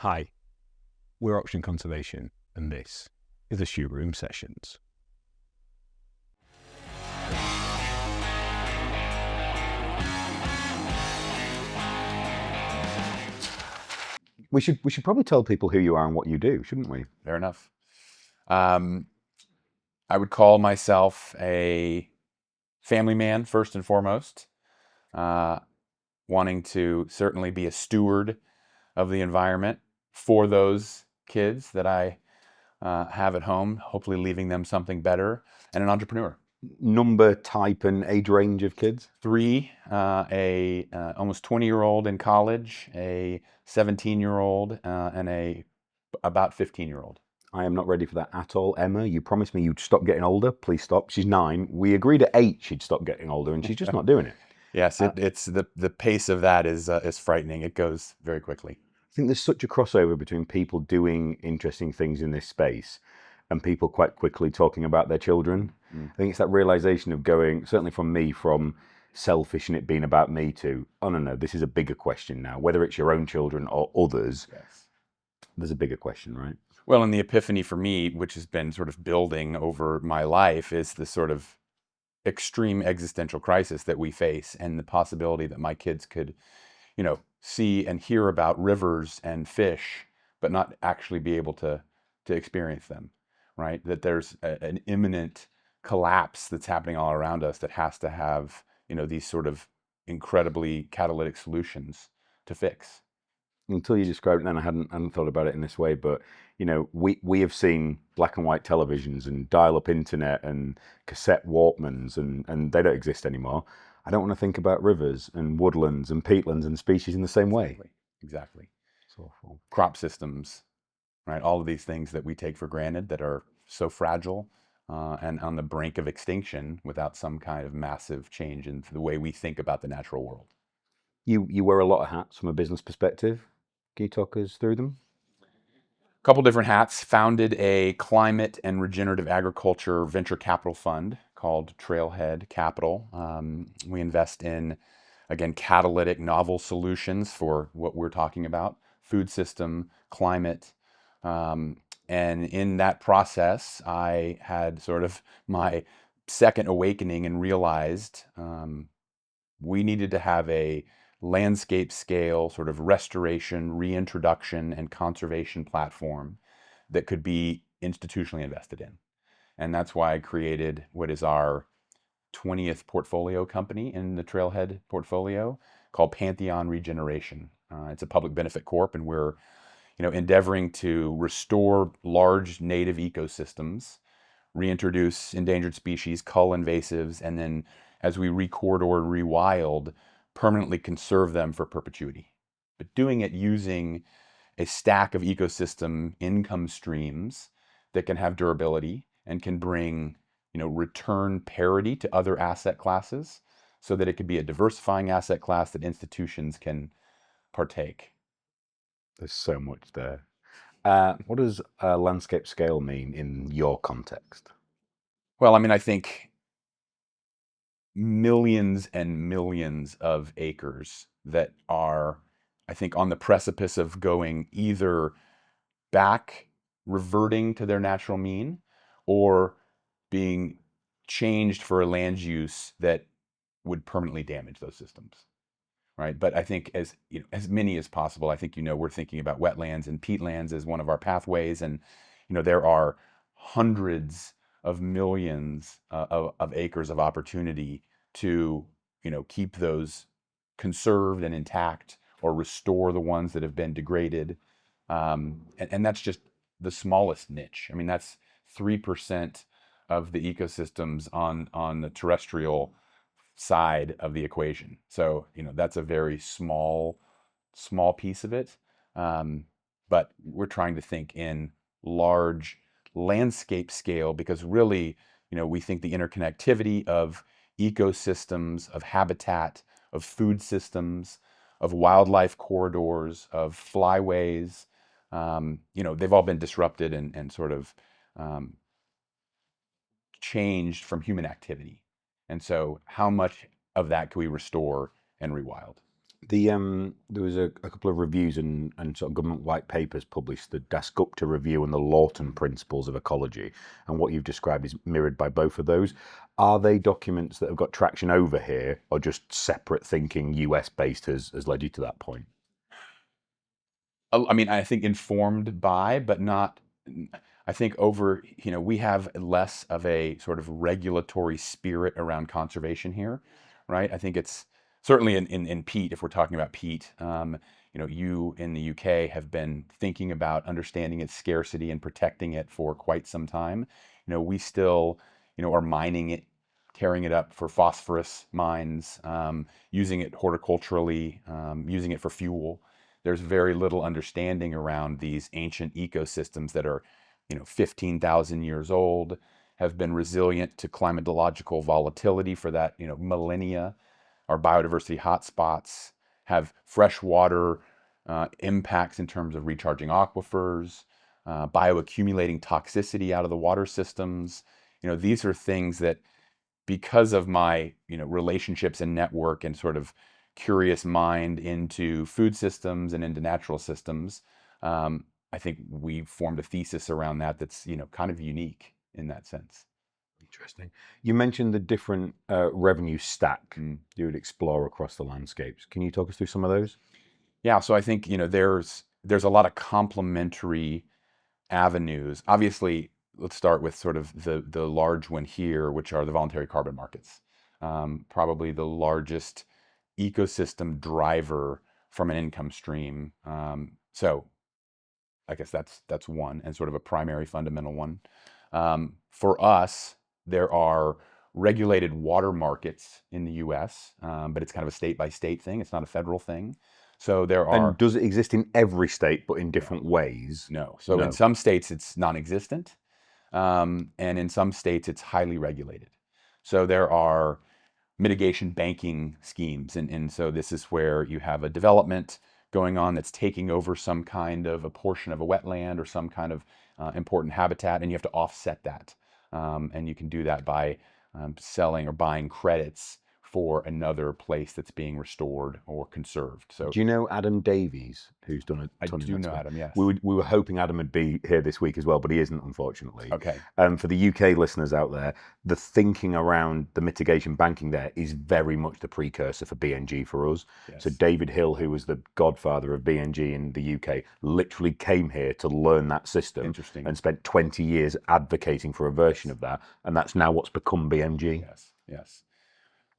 Hi, we're Option Conservation, and this is the Shoe Room Sessions. We should probably tell people who you are and what you do, shouldn't we? Fair enough. I would call myself a family man first and foremost, wanting to certainly be a steward of the environment for those kids that I have at home, hopefully leaving them something better, and an entrepreneur. Number, type, and age range of kids? 3, a almost 20-year-old in college, a 17-year-old, and a about 15-year-old. I am not ready for that at all. Emma, you promised me you'd stop getting older. Please stop. She's 9. We agreed at 8 she'd stop getting older, and she's just not doing it. Yes, it's the pace of that is frightening. It goes very quickly. I think there's such a crossover between people doing interesting things in this space and people quite quickly talking about their children. I think it's that realization of going, certainly from me, from selfish and it being about me to, oh no, this is a bigger question now. Whether it's your own children or others, Yes. There's a bigger question, right? Well, and the epiphany for me, which has been sort of building over my life, is the sort of extreme existential crisis that we face and the possibility that my kids could, see and hear about rivers and fish, but not actually be able to experience them, right? That there's an imminent collapse that's happening all around us that has to have, these sort of incredibly catalytic solutions to fix. Until you described it, then I hadn't thought about it in this way. But we have seen black and white televisions and dial-up internet and cassette Walkmans, and they don't exist anymore. I don't want to think about rivers and woodlands and peatlands and species in the same way. Exactly. It's awful. Crop systems, right? All of these things that we take for granted that are so fragile and on the brink of extinction without some kind of massive change in the way we think about the natural world. You wear a lot of hats from a business perspective. Can you talk us through them? A couple different hats. Founded a climate and regenerative agriculture venture capital fund called Trailhead Capital. We invest in, again, catalytic novel solutions for what we're talking about: food system, climate. And in that process, I had sort of my second awakening and realized we needed to have a landscape scale sort of restoration, reintroduction, and conservation platform that could be institutionally invested in. And that's why I created what is our 20th portfolio company in the Trailhead portfolio called Pantheon Regeneration. It's a public benefit corp, and we're endeavoring to restore large native ecosystems, reintroduce endangered species, cull invasives, and then as we recorridor and rewild, permanently conserve them for perpetuity. But doing it using a stack of ecosystem income streams that can have durability and can bring, return parity to other asset classes so that it could be a diversifying asset class that institutions can partake. There's so much there. What does landscape scale mean in your context? Well, I think millions and millions of acres that are, I think, on the precipice of going either back, reverting to their natural mean, or being changed for a land use that would permanently damage those systems, right? But I think as many as possible, I think we're thinking about wetlands and peatlands as one of our pathways, and there are hundreds of millions of acres of opportunity to keep those conserved and intact or restore the ones that have been degraded, and that's just the smallest niche. That's 3% of the ecosystems on the terrestrial side of the equation. So that's a very small piece of it, but we're trying to think in large landscape scale because really, we think the interconnectivity of ecosystems, of habitat, of food systems, of wildlife corridors, of flyways, they've all been disrupted and sort of changed from human activity. And so how much of that can we restore and rewild? There was a couple of reviews and sort of government white papers published, the Dasgupta Review and the Lawton Principles of Ecology, and what you've described is mirrored by both of those. Are they documents that have got traction over here, or just separate thinking US based has led you to that point? I mean, I think informed by, but not. I think over, we have less of a sort of regulatory spirit around conservation here, right? I think it's certainly in peat, if we're talking about peat, you in the UK have been thinking about understanding its scarcity and protecting it for quite some time. We still, are mining it, tearing it up for phosphorus mines, using it horticulturally, using it for fuel. There's very little understanding around these ancient ecosystems that are, 15,000 years old, have been resilient to climatological volatility for that, millennia. Our biodiversity hotspots have freshwater impacts in terms of recharging aquifers, bioaccumulating toxicity out of the water systems. These are things that, because of my relationships and network and sort of curious mind into food systems and into natural systems, I think we formed a thesis around that that's kind of unique in that sense. Interesting. You mentioned the different revenue stack you would explore across the landscapes. Can you talk us through some of those? Yeah, so I think there's a lot of complementary avenues. Obviously, let's start with sort of the large one here, which are the voluntary carbon markets. Probably the largest ecosystem driver from an income stream. So I guess that's one, and sort of a primary fundamental one. For us, there are regulated water markets in the U.S., but it's kind of a state by state thing. It's not a federal thing. So there And are does it exist in every state, but in no, different ways? no. So in No. some states it's non-existent, and in some states it's highly regulated. So there are mitigation banking schemes. And so this is where you have a development going on that's taking over some kind of a portion of a wetland or some kind of important habitat, and you have to offset that. And you can do that by selling or buying credits for another place that's being restored or conserved. So Do you know Adam Davies, who's done a I ton in do that know space? Adam, yes. We were hoping Adam would be here this week as well, but he isn't, unfortunately. Okay. For the UK listeners out there, the thinking around the mitigation banking there is very much the precursor for BNG for us. Yes. So David Hill, who was the godfather of BNG in the UK, literally came here to learn that system. Interesting. And spent 20 years advocating for a version of that, and that's now what's become BMG. Yes. Yes.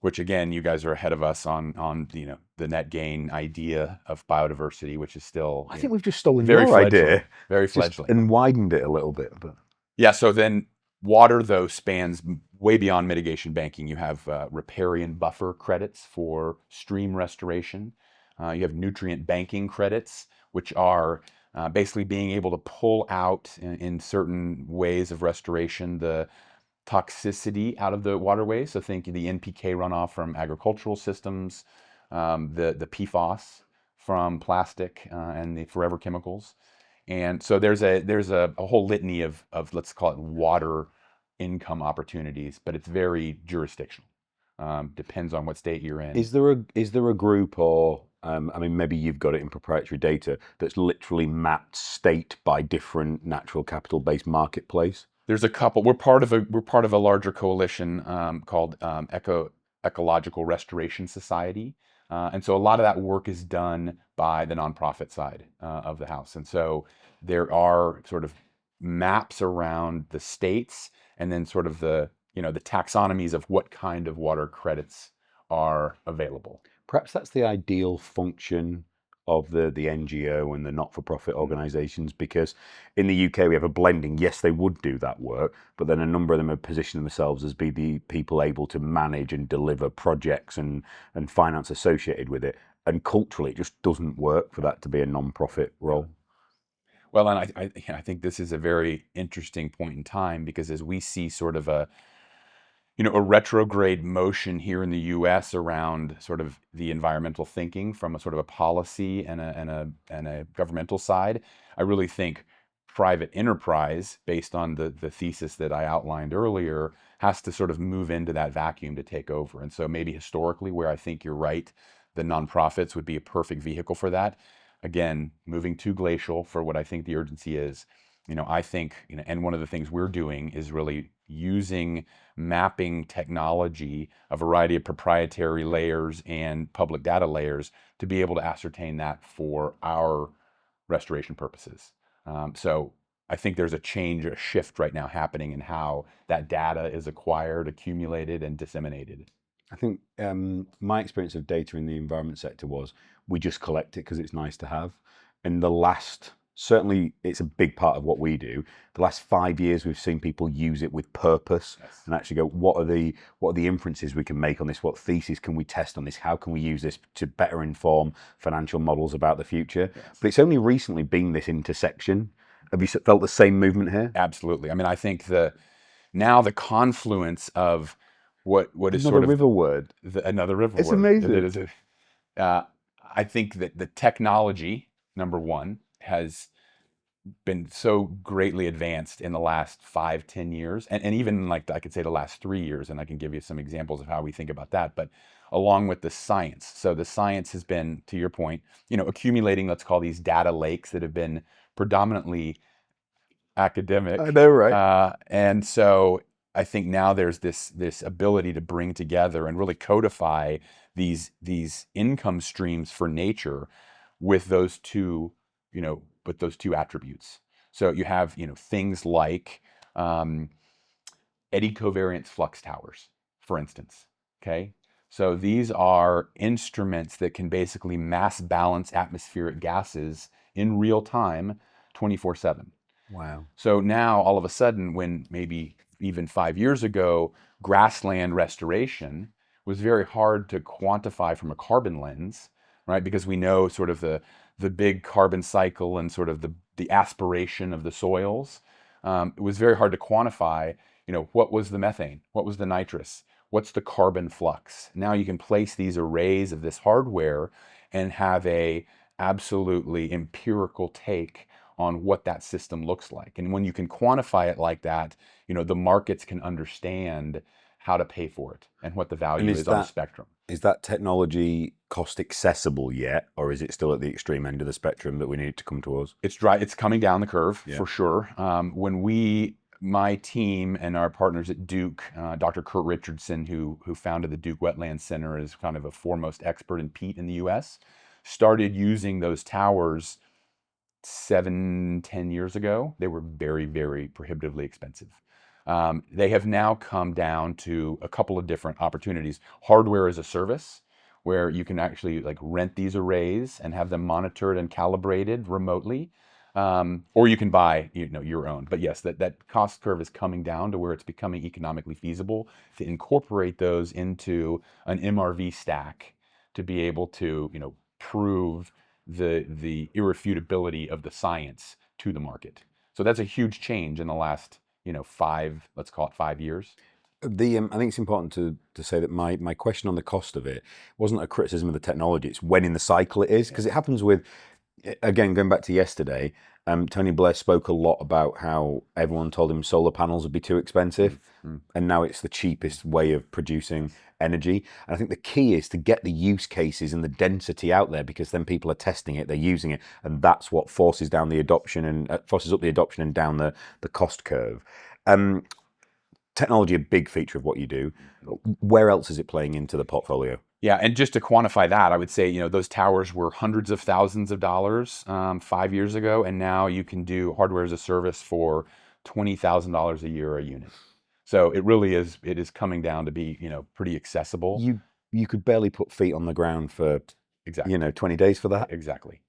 Which again, you guys are ahead of us on the net gain idea of biodiversity, which is still I think we've just stolen very your fledgling, idea, very just fledgling, and widened it a little bit. But yeah. So then water though spans way beyond mitigation banking. You have riparian buffer credits for stream restoration. You have nutrient banking credits, which are basically being able to pull out in certain ways of restoration the toxicity out of the waterways. So think the NPK runoff from agricultural systems, the PFAS from plastic, and the forever chemicals. And so there's a whole litany of let's call it water income opportunities, but it's very jurisdictional. Depends on what state you're in. is there a group, or I mean, maybe you've got it in proprietary data that's literally mapped state by different natural capital based marketplace? There's a couple. We're part of a larger coalition called Ecological Restoration Society, and so a lot of that work is done by the nonprofit side of the house. And so there are sort of maps around the states, and then sort of the taxonomies of what kind of water credits are available. Perhaps that's the ideal function of the NGO and the not-for-profit organisations, because in the UK we have a blending. Yes, they would do that work, but then a number of them have positioned themselves as be the people able to manage and deliver projects and finance associated with it. And culturally, it just doesn't work for that to be a non-profit role. Well, and I think this is a very interesting point in time, because as we see sort of a retrograde motion here in the U.S. around sort of the environmental thinking from a sort of a policy and a governmental side. I really think private enterprise, based on the thesis that I outlined earlier, has to sort of move into that vacuum to take over. And so maybe historically, where I think you're right, the nonprofits would be a perfect vehicle for that. Again, moving to glacial for what I think the urgency is. I think, and one of the things we're doing is really using mapping technology, a variety of proprietary layers and public data layers to be able to ascertain that for our restoration purposes. So I think there's a change, a shift right now happening in how that data is acquired, accumulated, and disseminated. I think my experience of data in the environment sector was we just collect it because it's nice to have. And certainly it's a big part of what we do. The last 5 years, we've seen people use it with purpose and actually go, what are the inferences we can make on this? What theses can we test on this? How can we use this to better inform financial models about the future? But it's only recently been this intersection. Have you felt the same movement here? Absolutely. I mean, I think now the confluence of what is Another river word. Another river It's word. amazing. I think that the technology, number one, has been so greatly advanced in the last 5-10 years, and even like I could say the last 3 years, and I can give you some examples of how we think about that, but along with the science. So the science has been, to your point, accumulating, let's call these data lakes that have been predominantly academic. I know, right? And so I think now there's this ability to bring together and really codify these income streams for nature with those two, attributes. So you have, things like eddy covariance flux towers, for instance. Okay. So these are instruments that can basically mass balance atmospheric gases in real time, 24/7. Wow. So now all of a sudden, when maybe even 5 years ago, grassland restoration was very hard to quantify from a carbon lens, right? Because we know sort of the big carbon cycle and sort of the aspiration of the soils. It was very hard to quantify, what was the methane? What was the nitrous? What's the carbon flux? Now you can place these arrays of this hardware and have a absolutely empirical take on what that system looks like. And when you can quantify it like that, the markets can understand how to pay for it and what the value is on the spectrum. Is that technology cost accessible yet, or is it still at the extreme end of the spectrum that we need to come towards? It's coming down the curve for sure. My team and our partners at Duke, Dr. Kurt Richardson, who founded the Duke Wetland Center, is kind of a foremost expert in peat in the U.S., started using those towers 7-10 years ago. They were very, very prohibitively expensive. They have now come down to a couple of different opportunities. Hardware as a service, where you can actually like rent these arrays and have them monitored and calibrated remotely. Or you can buy, your own. But yes, that cost curve is coming down to where it's becoming economically feasible to incorporate those into an MRV stack to be able to, prove the irrefutability of the science to the market. So that's a huge change in the last, let's call it 5 years. I think it's important to say that my question on the cost of it wasn't a criticism of the technology. It's when in the cycle it is, because it happens with, again, going back to yesterday, Tony Blair spoke a lot about how everyone told him solar panels would be too expensive, and now it's the cheapest way of producing energy. And I think the key is to get the use cases and the density out there, because then people are testing it, they're using it, and that's what forces down the adoption and forces up the adoption and down the cost curve. Technology, a big feature of what you do. Where else is it playing into the portfolio? Yeah, and just to quantify that, I would say, those towers were hundreds of thousands of dollars 5 years ago, and now you can do hardware as a service for $20,000 a year a unit. So it really is. It is coming down to be, pretty accessible. You could barely put feet on the ground for 20 days for that. Exactly.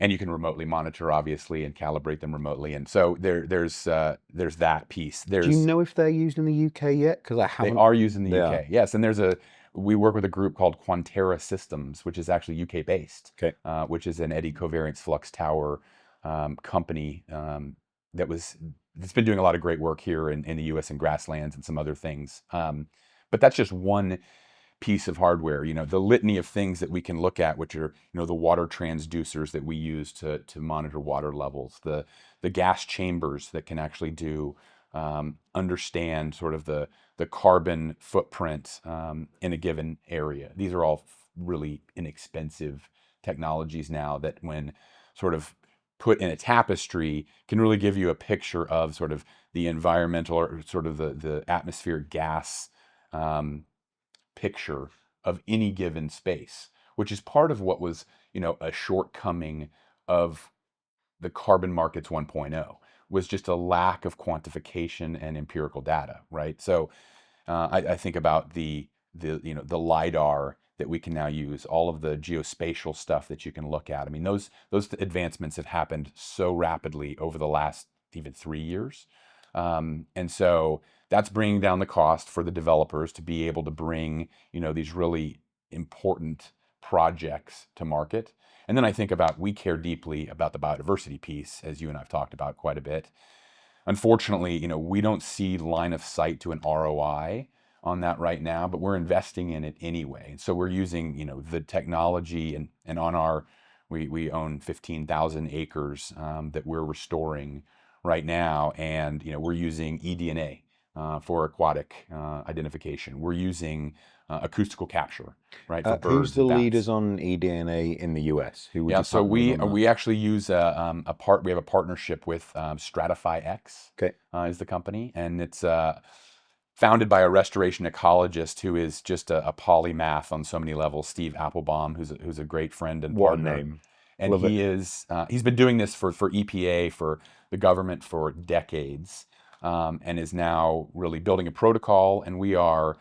And you can remotely monitor, obviously, and calibrate them remotely. And so there's that piece. Do you know if they're used in the UK yet? Because I haven't. They are used in the UK. Yes, and we work with a group called Quantera Systems, which is actually UK based. Okay. Which is an eddy covariance flux tower company that's been doing a lot of great work here in the US and grasslands and some other things. But that's just one piece of hardware. The litany of things that we can look at, which are, the water transducers that we use to monitor water levels, the gas chambers that can actually understand sort of the carbon footprint in a given area. These are all really inexpensive technologies now that, when sort of put in a tapestry, can really give you a picture of sort of the environmental, or sort of the atmospheric gas picture of any given space, which is part of what was, a shortcoming of the carbon markets 1.0, was just a lack of quantification and empirical data, right? So I think about the lidar that we can now use, all of the geospatial stuff that you can look at. I mean, those advancements have happened so rapidly over the last even 3 years, and so that's bringing down the cost for the developers to be able to bring these really important projects to market. And then I think about, we care deeply about the biodiversity piece, as you and I've talked about quite a bit. Unfortunately, we don't see line of sight to an ROI on that right now, but we're investing in it anyway. And so we're using, the technology, and on we own 15,000 acres that we're restoring right now. And, we're using eDNA for aquatic identification. We're using acoustical capture, right, for Who's birds the and bats. leaders on eDNA in the US? Who would Yeah, you so partner with on that? we actually use we have a partnership with Stratify X, Okay. is the company, and it's founded by a restoration ecologist who is just a polymath on so many levels, Steve Applebaum, who's a great friend and What a partner. name. And Love it. he's been doing this for EPA, for the government, for decades, and is now really building a protocol. And we are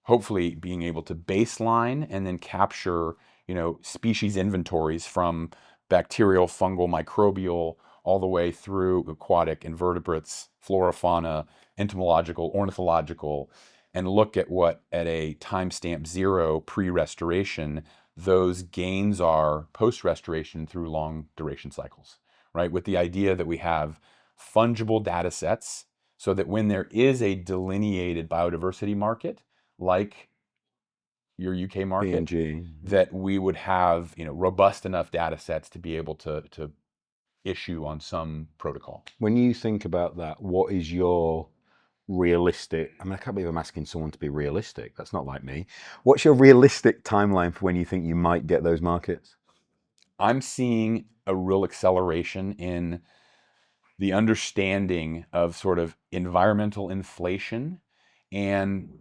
hopefully being able to baseline and then capture, species inventories from bacterial, fungal, microbial, all the way through aquatic invertebrates, flora, fauna, entomological, ornithological, and look at what, at a timestamp 0 pre-restoration, those gains are post-restoration through long duration cycles, right? With the idea that we have fungible data sets, so that when there is a delineated biodiversity market, like your UK market, PNG. that we would have, robust enough data sets to be able to issue on some protocol. When you think about that, what is your realistic? I mean, I can't believe I'm asking someone to be realistic. That's not like me. What's your realistic timeline for when you think you might get those markets? I'm seeing a real acceleration in the understanding of sort of environmental inflation and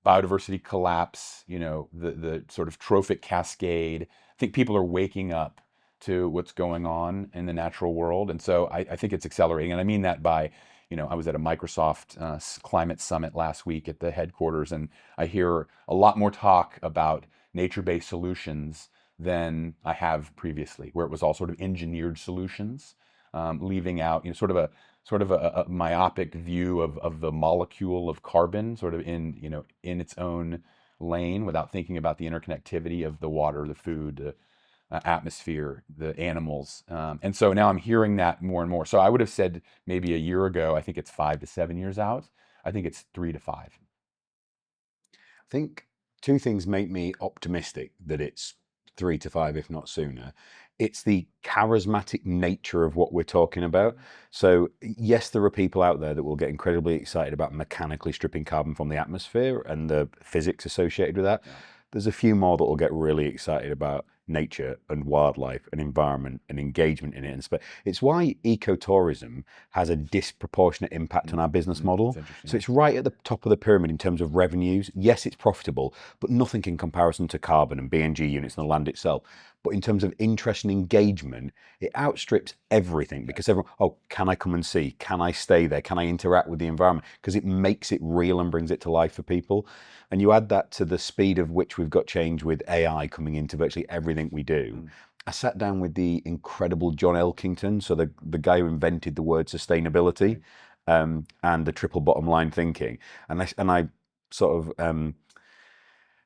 biodiversity collapse, the sort of trophic cascade. I think people are waking up to what's going on in the natural world. And so I think it's accelerating. And I mean that by, I was at a Microsoft climate summit last week at the headquarters, and I hear a lot more talk about nature-based solutions than I have previously, where it was all sort of engineered solutions, leaving out, a myopic view of the molecule of carbon, sort of in its own lane, without thinking about the interconnectivity of the water, the food, the atmosphere, the animals. And so now I'm hearing that more and more. So I would have said maybe a year ago, I think it's 5 to 7 years out. I think it's 3 to 5. I think two things make me optimistic that it's 3 to 5, if not sooner. It's the charismatic nature of what we're talking about. So yes, there are people out there that will get incredibly excited about mechanically stripping carbon from the atmosphere and the physics associated with that. Yeah. There's a few more that will get really excited about nature and wildlife and environment and engagement in it. And it's why ecotourism has a disproportionate impact on our business model. So it's right at the top of the pyramid in terms of revenues. Yes, it's profitable, but nothing in comparison to carbon and BNG units and the land itself. But in terms of interest and engagement, it outstrips everything, because everyone, oh, can I come and see? Can I stay there? Can I interact with the environment? Because it makes it real and brings it to life for people. And you add that to the speed of which we've got change with AI coming into virtually everything we do. I sat down with the incredible John Elkington, so the guy who invented the word sustainability, and the triple bottom line thinking. And I sort of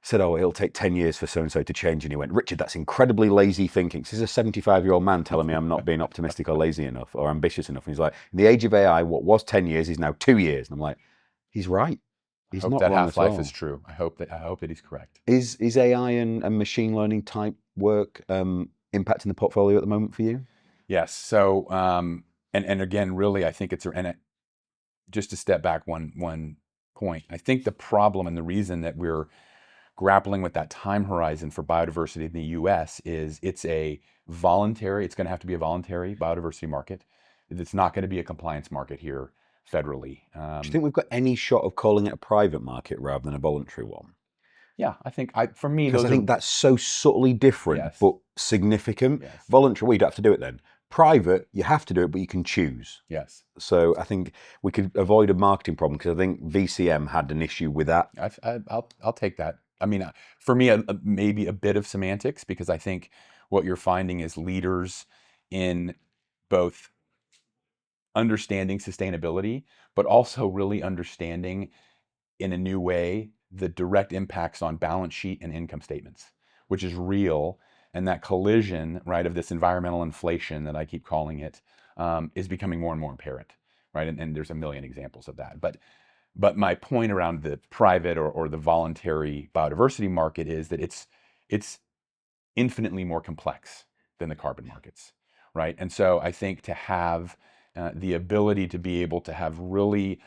said, oh, it'll take 10 years for so-and-so to change. And he went, Richard, that's incredibly lazy thinking. So this is a 75-year-old man telling me I'm not being optimistic or lazy enough or ambitious enough. And he's like, in the age of AI, what was 10 years is now 2 years. And I'm like, he's right. He's not wrong at all. I hope that half-life is true. I hope that he's correct. Is AI and machine learning type work impacting the portfolio at the moment for you? Yes. So, and again, really, I think just to step back one point, I think the problem and the reason that we're grappling with that time horizon for biodiversity in the US is it's a voluntary, it's going to have to be a voluntary biodiversity market. It's not going to be a compliance market here federally. Do you think we've got any shot of calling it a private market rather than a voluntary one? Yeah, I think for me, Because I those are, think that's so subtly different, yes, but significant. yes, Voluntary, well, you'd have to do it then. Private, you have to do it, but you can choose. yes. So I think we could avoid a marketing problem because I think VCM had an issue with that. I'll take that. I mean, for me, maybe a bit of semantics, because I think what you're finding is leaders in both understanding sustainability, but also really understanding in a new way the direct impacts on balance sheet and income statements, which is real. And that collision, right, of this environmental inflation that I keep calling it, is becoming more and more apparent, right? And there's a million examples of that. But my point around the private or the voluntary biodiversity market is that it's infinitely more complex than the carbon markets, right? And so I think to have the ability to be able to have really,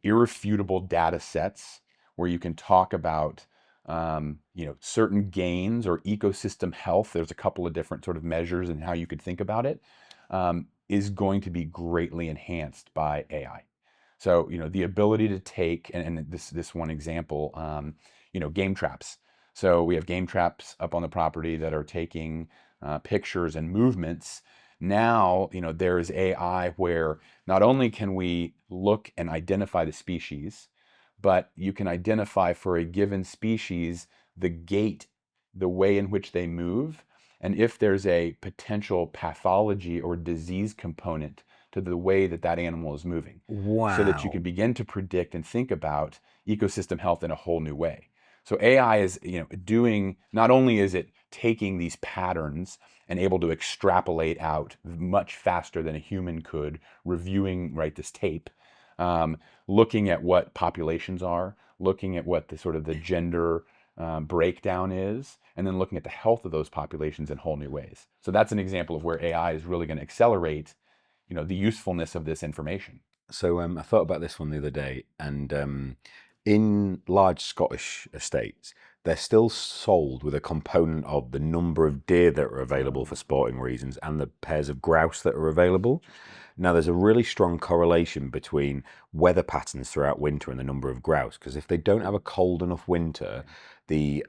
irrefutable data sets where you can talk about, certain gains or ecosystem health. There's a couple of different sort of measures and how you could think about it, is going to be greatly enhanced by AI. So, the ability to take, and this one example, game traps. So we have game traps up on the property that are taking pictures and movements. Now, there is AI where not only can we look and identify the species, but you can identify for a given species the gait, the way in which they move, and if there's a potential pathology or disease component to the way that that animal is moving. Wow. So that you can begin to predict and think about ecosystem health in a whole new way. So AI is, doing, not only is it taking these patterns and able to extrapolate out much faster than a human could, reviewing, right, this tape, looking at what populations are, looking at what the sort of the gender breakdown is, and then looking at the health of those populations in whole new ways. So that's an example of where AI is really going to accelerate, the usefulness of this information. So I thought about this one the other day, and in large Scottish estates, they're still sold with a component of the number of deer that are available for sporting reasons and the pairs of grouse that are available. Now, there's a really strong correlation between weather patterns throughout winter and the number of grouse, because if they don't have a cold enough winter, the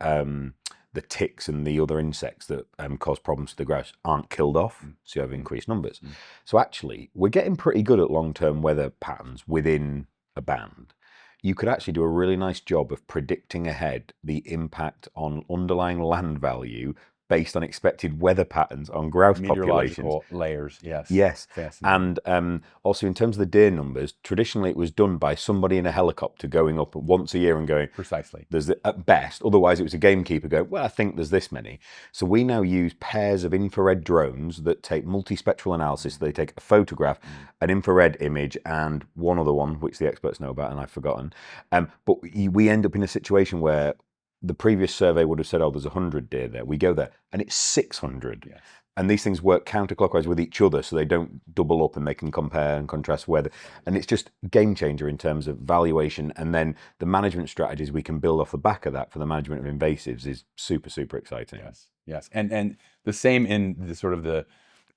ticks and the other insects that cause problems to the grouse aren't killed off, so you have increased numbers. So actually, we're getting pretty good at long-term weather patterns within a band. You could actually do a really nice job of predicting ahead the impact on underlying land value based on expected weather patterns on grouse populations. Meteorological layers, yes. Yes. Fascinating. And also in terms of the deer numbers, traditionally it was done by somebody in a helicopter going up once a year and going, Precisely. there's at best, otherwise it was a gamekeeper going, well, I think there's this many. So we now use pairs of infrared drones that take multispectral analysis. So they take a photograph, an infrared image, and one other one, which the experts know about and I've forgotten. But we end up in a situation where the previous survey would have said, oh, there's 100 deer there. We go there and it's 600. Yes. And these things work counterclockwise with each other, so they don't double up and they can compare and contrast weather. And it's just game changer in terms of valuation. And then the management strategies we can build off the back of that for the management of invasives is super, super exciting. Yes. And the same in the sort of the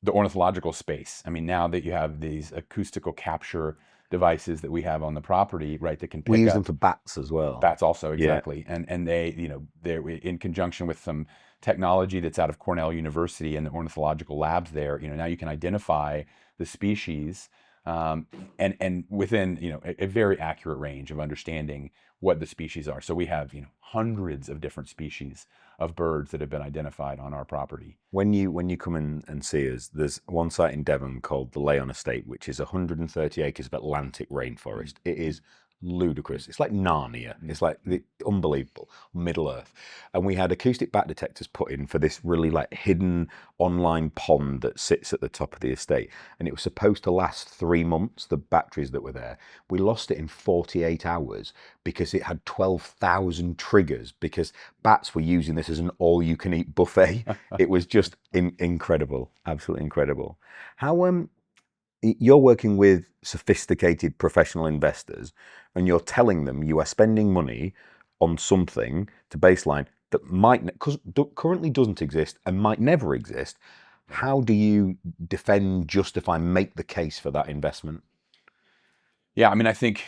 ornithological space. I mean, now that you have these acoustical capture devices that we have on the property, right, that can pick up. We use them for bats as well. Bats also, exactly. Yeah. And they, they're in conjunction with some technology that's out of Cornell University and the ornithological labs there, now you can identify the species and within, a very accurate range of understanding what the species are. So we have, hundreds of different species of birds that have been identified on our property. When you come in and see us, there's one site in Devon called the Leon Estate, which is 130 acres of Atlantic rainforest. It is ludicrous. It's like Narnia. It's like unbelievable, Middle Earth. And we had acoustic bat detectors put in for this really like hidden online pond that sits at the top of the estate. And it was supposed to last 3 months, the batteries that were there. We lost it in 48 hours because it had 12,000 triggers because bats were using this as an all-you-can-eat buffet. It was just incredible, absolutely incredible. How you're working with sophisticated professional investors and you're telling them you are spending money on something to baseline that might, because currently doesn't exist and might never exist, how do you defend, justify, make the case for that investment? Yeah, I mean, I think,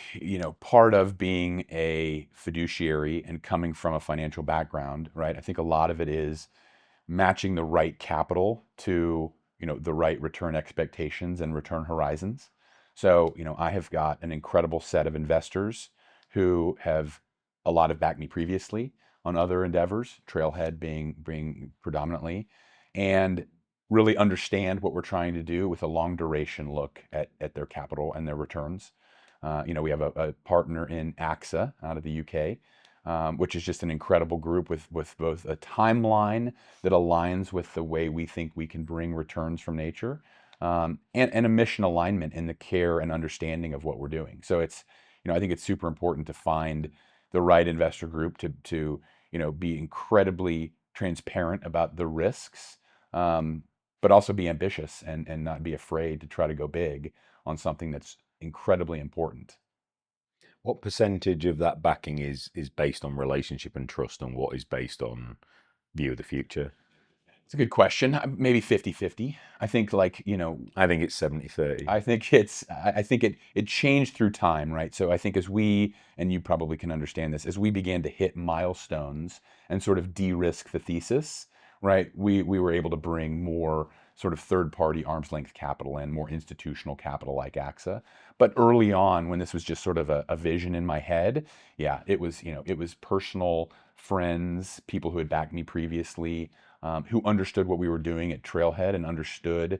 part of being a fiduciary and coming from a financial background, right? I think a lot of it is matching the right capital to, the right return expectations and return horizons. So, I have got an incredible set of investors who have a lot have backed me previously on other endeavors, Trailhead being predominantly, and really understand what we're trying to do with a long duration look at their capital and their returns. We have a partner in AXA out of the UK, which is just an incredible group with both a timeline that aligns with the way we think we can bring returns from nature, and a mission alignment in the care and understanding of what we're doing. So I think it's super important to find the right investor group to be incredibly transparent about the risks, but also be ambitious and not be afraid to try to go big on something that's incredibly important. What percentage of that backing is based on relationship and trust, and what is based on view of the future? It's a good question. Maybe 50-50. I think I think it's 70-30. I think it changed through time, right? So I think as we, and you probably can understand this, as we began to hit milestones and sort of de-risk the thesis, right? We were able to bring more sort of third-party arm's length capital in, more institutional capital like AXA. But early on, when this was just sort of a vision in my head, yeah, it was personal friends, people who had backed me previously, who understood what we were doing at Trailhead and understood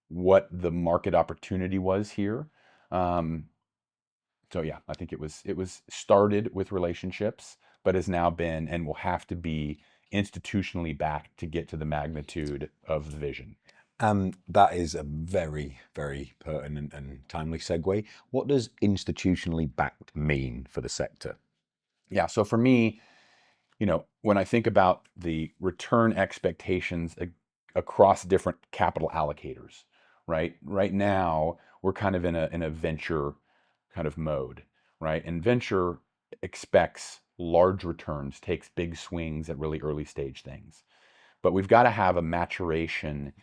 what the market opportunity was here. So yeah, I think it was started with relationships, but has now been and will have to be institutionally backed to get to the magnitude of the vision. That is a very, very pertinent and timely segue. What does institutionally backed mean for the sector? Yeah, so for me, when I think about the return expectations across different capital allocators, right? Right now, we're kind of in a venture kind of mode, right? And venture expects large returns, takes big swings at really early stage things. But we've got to have a maturation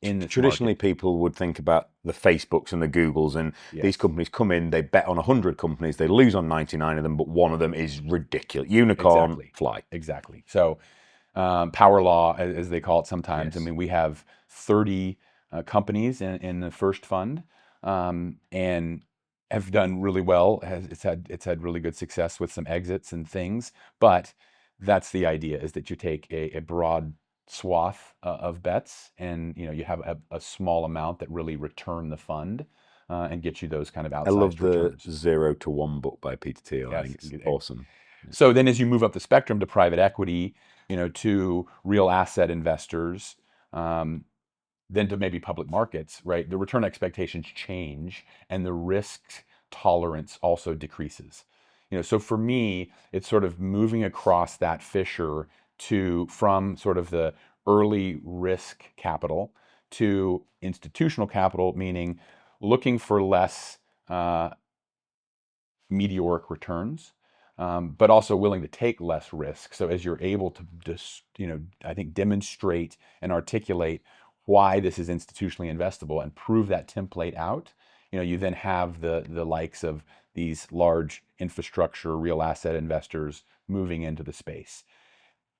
in this Traditionally, market. people would think about the Facebooks and the Googles, and these Yes, companies come in, they bet on 100 companies, they lose on 99 of them, but one of them is ridiculous. Unicorn, exactly. fly. Exactly. So, power law, as they call it sometimes. I Yes. mean, we have 30 companies in the first fund, and have done really well. It's had really good success with some exits and things. But that's the idea: is that you take a broad swath of bets, and you have a small amount that really return the fund, and get you those kind of I love outsized the returns. 0 to 1 book by Peter Thiel. I Yes. think it's awesome. So then as you move up the spectrum to private equity, to real asset investors, then to maybe public markets, right? The return expectations change and the risk tolerance also decreases. So for me, it's sort of moving across that fissure from sort of the early risk capital to institutional capital, meaning looking for less meteoric returns, but also willing to take less risk. So as you're able to just, I think demonstrate and articulate why this is institutionally investable and prove that template out, you then have the likes of these large infrastructure, real asset investors moving into the space.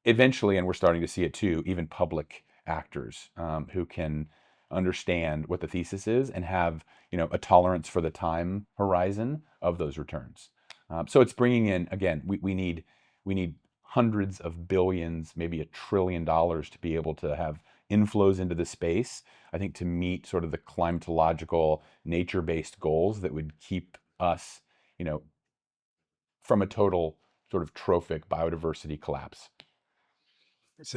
Eventually, and we're starting to see it too, even public actors who can understand what the thesis is and have a tolerance for the time horizon of those returns. So it's bringing in again. We need hundreds of billions, maybe $1 trillion to be able to have inflows into the space. I think to meet sort of the climatological, nature-based goals that would keep us, from a total sort of trophic biodiversity collapse. It's,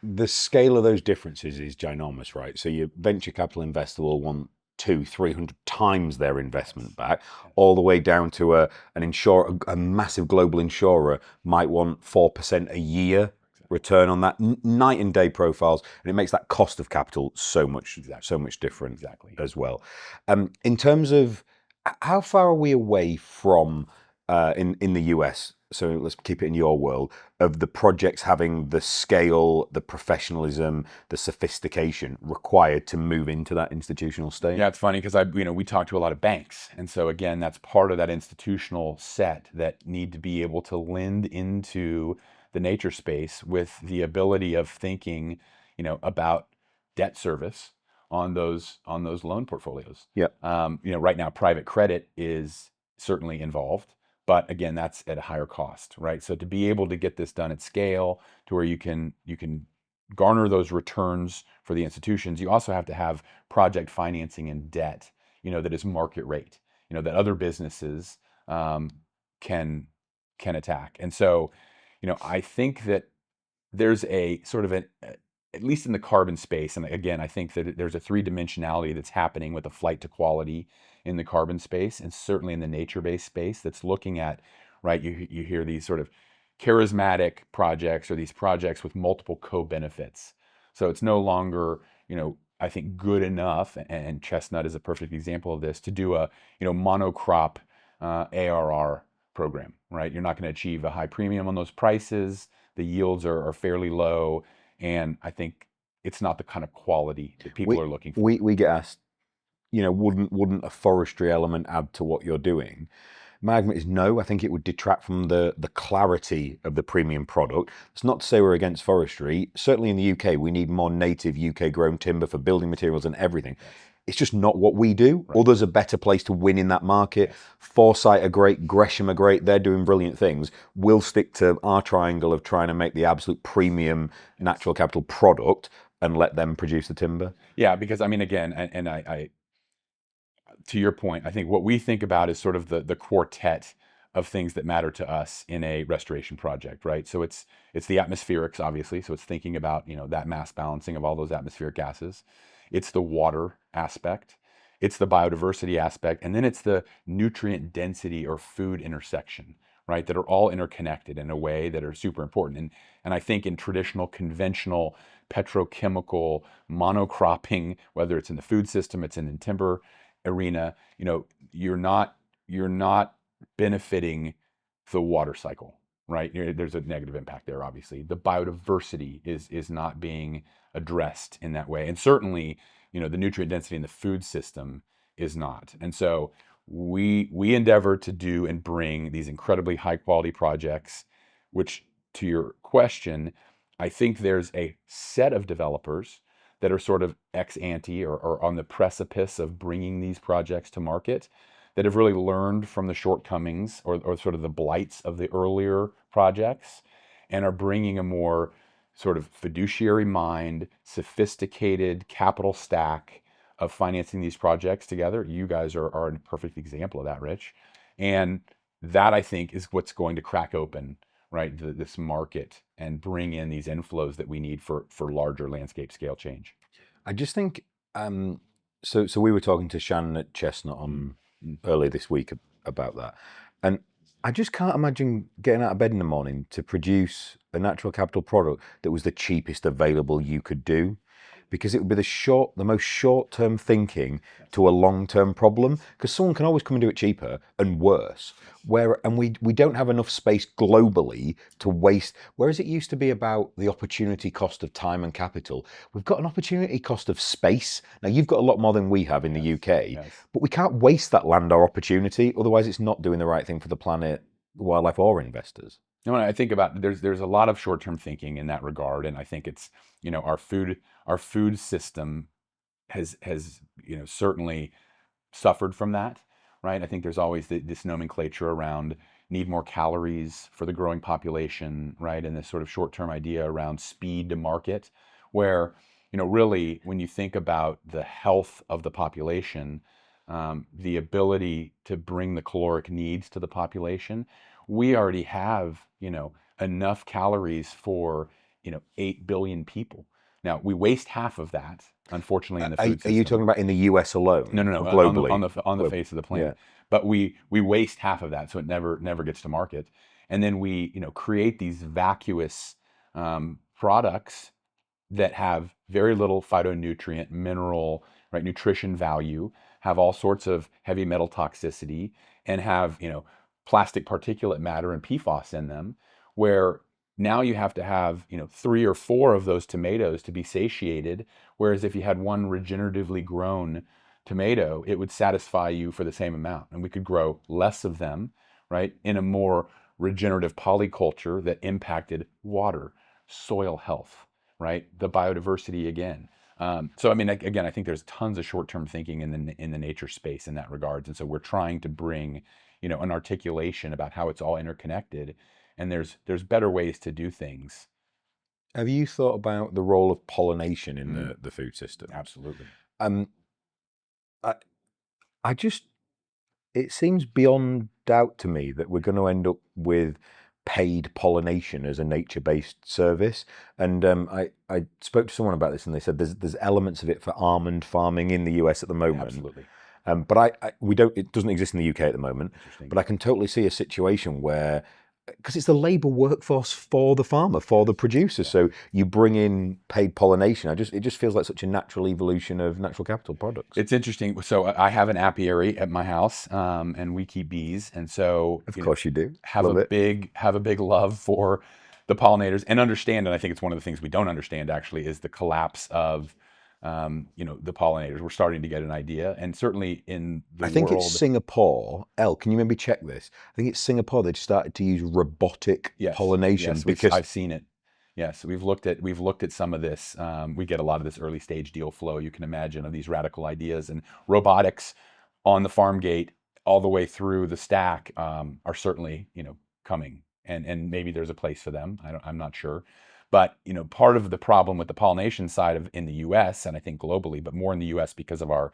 the scale of those differences is ginormous, right? So your venture capital investor will want 200-300 times their investment back, all the way down to an insurer, a massive global insurer might want 4% a year return on that. Night and day profiles, and it makes that cost of capital so much different. Exactly. As well. In terms of how far are we away from in the US, so let's keep it in your world, of the projects having the scale, the professionalism, the sophistication required to move into that institutional state? Yeah, it's funny because we talk to a lot of banks, and so again, that's part of that institutional set that need to be able to lend into the nature space with the ability of thinking, about debt service on those loan portfolios. Yeah. Right now, private credit is certainly involved, but again, that's at a higher cost, right? So to be able to get this done at scale, to where you can garner those returns for the institutions, you also have to have project financing and debt, that is market rate, that other businesses can attack. And so, I think that there's a sort of at least in the carbon space, and again, I think that there's a three-dimensionality that's happening with a flight to quality in the carbon space, and certainly in the nature-based space that's looking at, right, you hear these sort of charismatic projects or these projects with multiple co-benefits. So it's no longer, I think good enough, and Chestnut is a perfect example of this, to do a, monocrop ARR program, right? You're not going to achieve a high premium on those prices. The yields are fairly low, and I think it's not the kind of quality that people are looking for. We get asked, wouldn't a forestry element add to what you're doing? My argument is no. I think it would detract from the clarity of the premium product. It's not to say we're against forestry. Certainly in the UK, we need more native UK grown timber for building materials and everything. Yes. It's just not what we do. Right. Others are better placed to win in that market. Yes. Foresight are great. Gresham are great. They're doing brilliant things. We'll stick to our triangle of trying to make the absolute premium natural capital product and let them produce the timber. Yeah, because I mean, again, and I to your point, I think what we think about is sort of the quartet of things that matter to us in a restoration project, right? So it's the atmospherics, obviously. So it's thinking about, that mass balancing of all those atmospheric gases. It's the water aspect. It's the biodiversity aspect. And then it's the nutrient density or food intersection, right? That are all interconnected in a way that are super important. And I think in traditional, conventional, petrochemical monocropping, whether it's in the food system, it's in the timber arena, you're not benefiting the water cycle, right? There's a negative impact there, obviously. The biodiversity is not being addressed in that way. And certainly, the nutrient density in the food system is not. And so we endeavor to do and bring these incredibly high quality projects, which, to your question, I think there's a set of developers that are sort of ex ante or on the precipice of bringing these projects to market, that have really learned from the shortcomings or sort of the blights of the earlier projects, and are bringing a more sort of fiduciary mind, sophisticated capital stack of financing these projects together. You guys are a perfect example of that, Rich. And that, I think, is what's going to crack open, right, this market and bring in these inflows that we need for larger landscape scale change. I just think, so we were talking to Shannon at Chestnut on earlier this week about that. And I just can't imagine getting out of bed in the morning to produce a natural capital product that was the cheapest available you could do, because it would be the most short-term thinking to a long-term problem, because someone can always come and do it cheaper and worse. And we don't have enough space globally to waste. Whereas it used to be about the opportunity cost of time and capital, we've got an opportunity cost of space. Now, you've got a lot more than we have in the UK, but we can't waste that land or opportunity. Otherwise, it's not doing the right thing for the planet, wildlife, or investors. No, when I think about there's a lot of short-term thinking in that regard, and I think it's, our food system has certainly suffered from that, right? I think there's always this nomenclature around need more calories for the growing population, right? And this sort of short-term idea around speed to market, where, really when you think about the health of the population, the ability to bring the caloric needs to the population, we already have, enough calories for, 8 billion people. Now, we waste half of that, unfortunately, in the food system. Are you talking about in the US alone? No, globally? On the face of the planet. Yeah. But we waste half of that, so it never gets to market. And then we, create these vacuous products that have very little phytonutrient, mineral, right, nutrition value, have all sorts of heavy metal toxicity, and have, plastic particulate matter and PFAS in them, where now you have to have, 3 or 4 of those tomatoes to be satiated, whereas if you had one regeneratively grown tomato, it would satisfy you for the same amount. And we could grow less of them, right, in a more regenerative polyculture that impacted water, soil health, right, the biodiversity again. So I mean, again, I think there's tons of short-term thinking in the nature space in that regards, and so we're trying to bring, an articulation about how it's all interconnected, and there's better ways to do things. Have you thought about the role of pollination in the food system? Absolutely. I just, it seems beyond doubt to me that we're going to end up with paid pollination as a nature-based service. And I spoke to someone about this, and they said there's elements of it for almond farming in the US at the moment. Absolutely. But it doesn't exist in the UK at the moment. But I can totally see a situation where, because it's the labour workforce for the farmer, for the producer. Yeah. So you bring in paid pollination. It just feels like such a natural evolution of natural capital products. It's interesting. So I have an apiary at my house, and we keep bees, and so of course you do have a big love for the pollinators, and understand. And I think it's one of the things we don't understand actually is the collapse of the pollinators. We're starting to get an idea, and certainly in the I think it's Singapore. Can you maybe check this? I think it's Singapore. They've started to use robotic pollination because I've seen it. Yes, we've looked at some of this. We get a lot of this early stage deal flow, you can imagine, of these radical ideas, and robotics on the farm gate all the way through the stack are certainly coming, and maybe there's a place for them. I'm not sure. But part of the problem with the pollination side in the U.S. and I think globally, but more in the U.S. because of our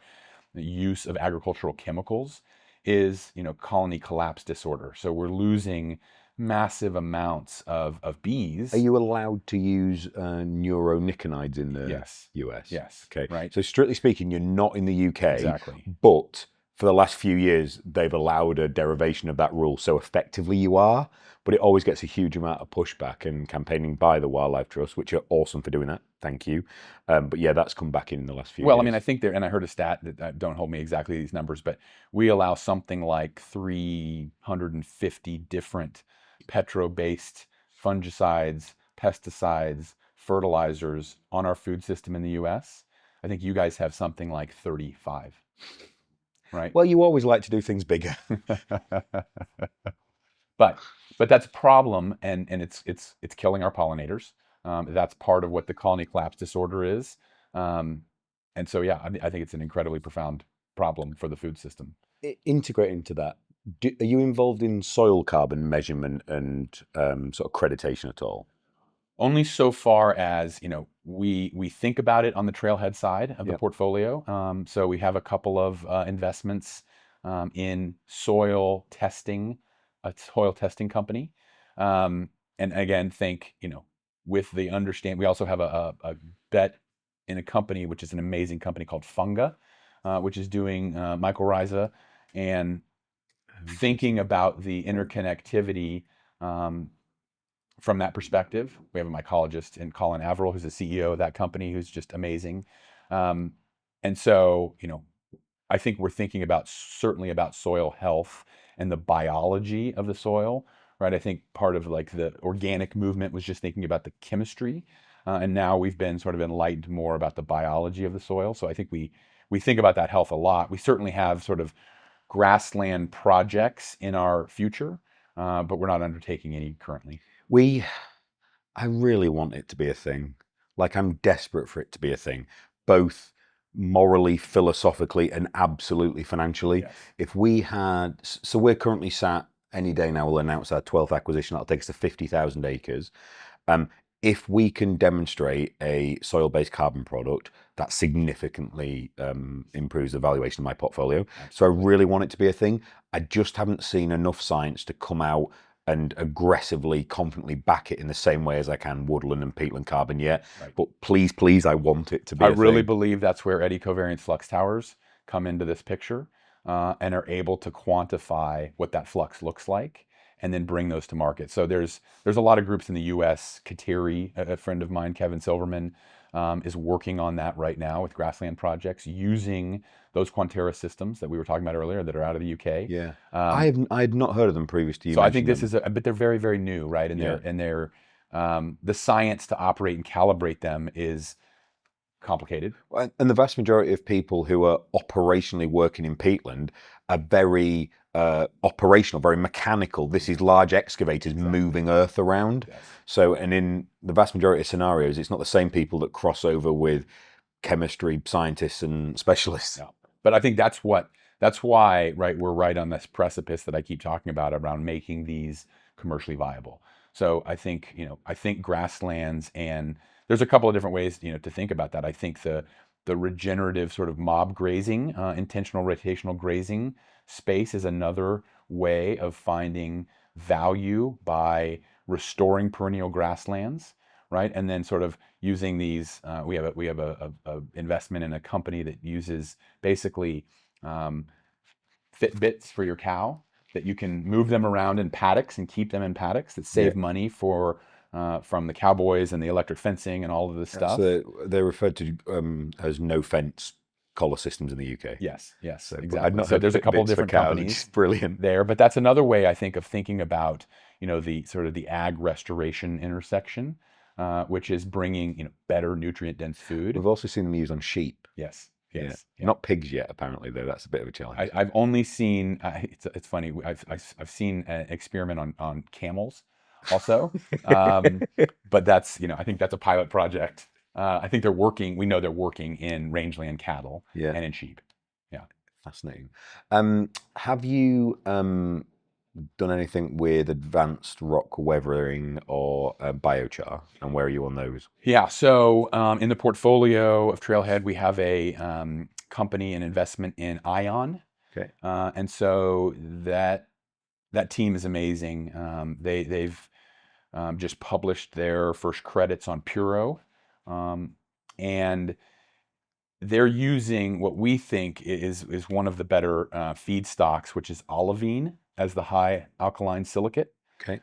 use of agricultural chemicals, is colony collapse disorder. So we're losing massive amounts of bees. Are you allowed to use neonicotinoids in the US? Yes. Okay. Right. So strictly speaking, you're not in the UK. Exactly. But for the last few years, they've allowed a derivation of that rule. So effectively you are, but it always gets a huge amount of pushback and campaigning by the Wildlife Trust, which are awesome for doing that. Thank you. But yeah, that's come back in the last few years. Well, I mean, I think and I heard a stat that don't hold me exactly these numbers, but we allow something like 350 different petro-based fungicides, pesticides, fertilizers on our food system in the US. I think you guys have something like 35. Right. Well, you always like to do things bigger. But that's a problem, and it's killing our pollinators. That's part of what the colony collapse disorder is. And so yeah, I think it's an incredibly profound problem for the food system. Integrating into that, are you involved in soil carbon measurement and sort of accreditation at all? Only so far as we think about it on the Trailhead side of the portfolio. So we have a couple of investments in soil testing, a soil testing company, and again, with the understand. We also have a bet in a company which is an amazing company called Funga, which is doing mycorrhiza, and thinking about the interconnectivity. From that perspective, we have a mycologist in Colin Averill, who's the CEO of that company, who's just amazing. And so, I think we're thinking certainly about soil health and the biology of the soil, right? I think part of like the organic movement was just thinking about the chemistry. And now we've been sort of enlightened more about the biology of the soil. So I think we think about that health a lot. We certainly have sort of grassland projects in our future, but we're not undertaking any currently. I really want it to be a thing. Like, I'm desperate for it to be a thing, both morally, philosophically, and absolutely financially. Yes. If we had, so we're currently sat, any day now we'll announce our 12th acquisition. That'll take us to 50,000 acres. If we can demonstrate a soil-based carbon product, that significantly improves the valuation of my portfolio. Absolutely. So I really want it to be a thing. I just haven't seen enough science to come out and aggressively, confidently back it in the same way as I can woodland and peatland carbon yet. Right. But please, I want it to be a thing. I really believe that's where eddy covariance flux towers come into this picture and are able to quantify what that flux looks like and then bring those to market. So there's a lot of groups in the U.S., Kateri, a friend of mine, Kevin Silverman, is working on that right now with grassland projects using those Quantera systems that we were talking about earlier that are out of the UK. Yeah. I had not heard of them previous to you So I think mentioning this them. is but they're very, very new, right? And Yeah. they're the science to operate and calibrate them is complicated. And the vast majority of people who are operationally working in peatland are very operational, very mechanical. This is large excavators moving earth around. Yes. So, and in the vast majority of scenarios, it's not the same people that cross over with chemistry scientists and specialists. Yeah. But I think that's why, right, we're right on this precipice that I keep talking about around making these commercially viable. So I think, I think grasslands, and there's a couple of different ways, to think about that. I think the regenerative sort of mob grazing, intentional rotational grazing space is another way of finding value by restoring perennial grasslands, right? And then sort of using these. We have a investment in a company that uses basically Fitbits for your cow that you can move them around in paddocks and keep them in paddocks that save money for from the cowboys and the electric fencing and all of this stuff. They're referred to as no fence collar systems in the UK. Yes, So, exactly. I'd not So heard there's a couple of Fitbits for different cows, companies which is brilliant. there, but that's another way I think of thinking about the sort of the ag restoration intersection, which is bringing better nutrient dense food. We've also seen them used on sheep. Yes. Yeah. Yes. Yeah. Not pigs yet, apparently, though. That's a bit of a challenge. I've only seen. It's funny. I've seen an experiment on camels, also, but that's I think that's a pilot project. I think they're working. We know they're working in rangeland cattle and in sheep. Yeah. Fascinating. Have you done anything with advanced rock weathering or biochar, and where are you on those? Yeah. So in the portfolio of Trailhead, we have a company and investment in Ion. Okay. And so that team is amazing. They've just published their first credits on Puro, and they're using what we think is one of the better feedstocks, which is olivine as the high alkaline silicate. Okay.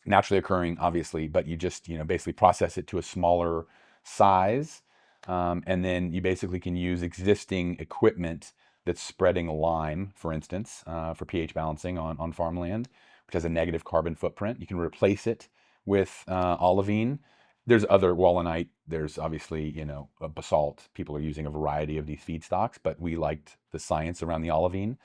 Naturally occurring, obviously, but you just basically process it to a smaller size, and then you basically can use existing equipment that's spreading lime, for instance, for pH balancing on farmland, which has a negative carbon footprint. You can replace it with olivine. There's other wallenite. There's obviously a basalt. People are using a variety of these feedstocks, but we liked the science around the olivine.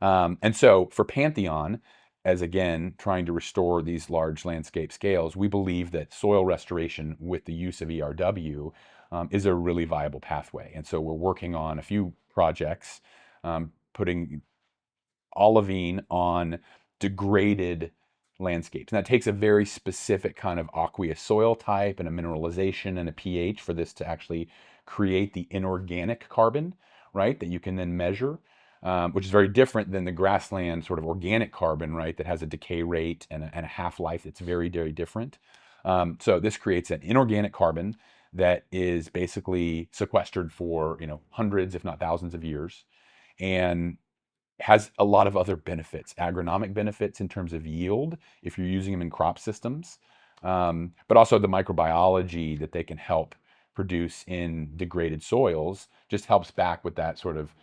And so for Pantheon, as again, trying to restore these large landscape scales, we believe that soil restoration with the use of ERW is a really viable pathway. And so we're working on a few projects, putting olivine on degraded landscapes. And that takes a very specific kind of aqueous soil type and a mineralization and a pH for this to actually create the inorganic carbon, right, that you can then measure. Which is very different than the grassland sort of organic carbon, right, that has a decay rate and a half-life that's very, very different. So this creates an inorganic carbon that is basically sequestered for hundreds, if not thousands of years, and has a lot of other benefits, agronomic benefits in terms of yield if you're using them in crop systems, but also the microbiology that they can help produce in degraded soils just helps back with that sort of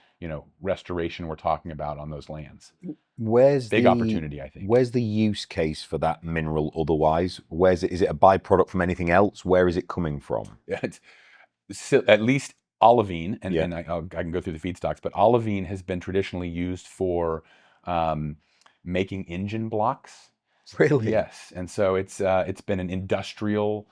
restoration we're talking about on those lands. Where's big opportunity, I think. Where's the use case for that mineral otherwise? Where's it? Is it a byproduct from anything else? Where is it coming from? Yeah, it's at least olivine, and I can go through the feedstocks, but olivine has been traditionally used for making engine blocks. Really? Yes, and so it's been an industrial